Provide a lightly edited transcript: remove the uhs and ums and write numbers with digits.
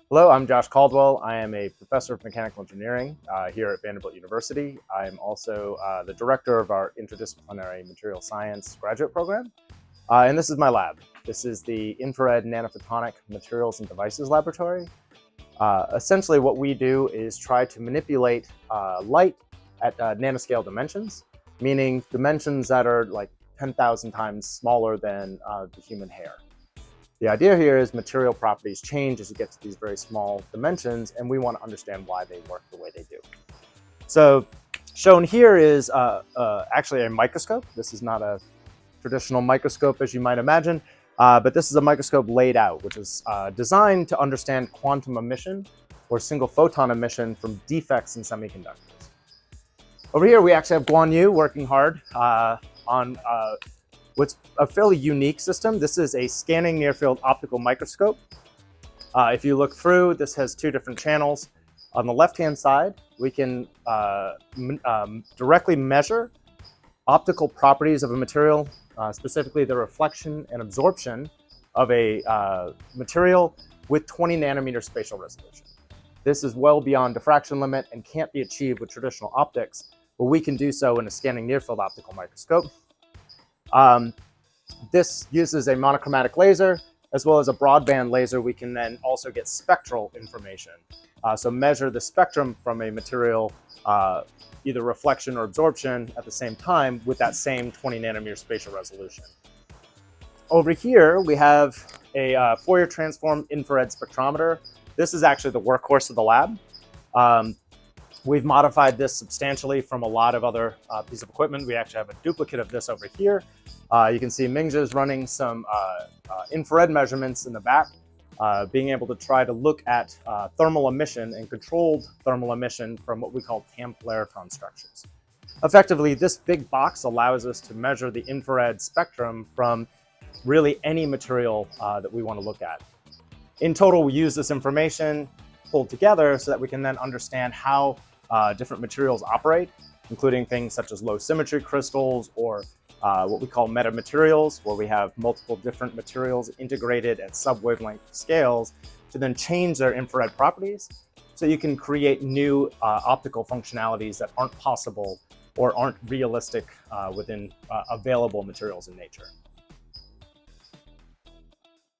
Hello, I'm Josh Caldwell. I am a professor of mechanical engineering here at Vanderbilt University. I'm also the director of our interdisciplinary material science graduate program. And this is my lab. This is the Infrared Nanophotonic Materials and Devices Laboratory. Essentially what we do is try to manipulate light at nanoscale dimensions, meaning dimensions that are like 10,000 times smaller than the human hair. The idea here is material properties change as you get to these very small dimensions, and we want to understand why they work the way they do. So shown here is actually a microscope. This is not a traditional microscope as you might imagine, but this is a microscope laid out, which is designed to understand quantum emission or single photon emission from defects in semiconductors. Over here, we actually have Guan Yu working hard on what's a fairly unique system. This is a scanning near-field optical microscope. If you look through, this has two different channels. On the left-hand side, we can directly measure optical properties of a material, specifically the reflection and absorption of a material with 20 nanometer spatial resolution. This is well beyond diffraction limit and can't be achieved with traditional optics, but we can do so in a scanning near-field optical microscope. This uses a monochromatic laser as well as a broadband laser. We can then also get spectral information. So measure the spectrum from a material, either reflection or absorption at the same time with that same 20 nanometer spatial resolution. Over here, we have a Fourier transform infrared spectrometer. This is actually the workhorse of the lab. We've modified this substantially from a lot of other pieces of equipment. We actually have a duplicate of this over here. You can see Mingja is running some infrared measurements in the back, being able to try to look at thermal emission and controlled thermal emission from what we call tamped-laratron structures. Effectively, this big box allows us to measure the infrared spectrum from really any material that we want to look at. In total, we use this information pulled together so that we can then understand how different materials operate, including things such as low symmetry crystals or what we call metamaterials, where we have multiple different materials integrated at sub-wavelength scales to then change their infrared properties so you can create new optical functionalities that aren't possible or aren't realistic within available materials in nature.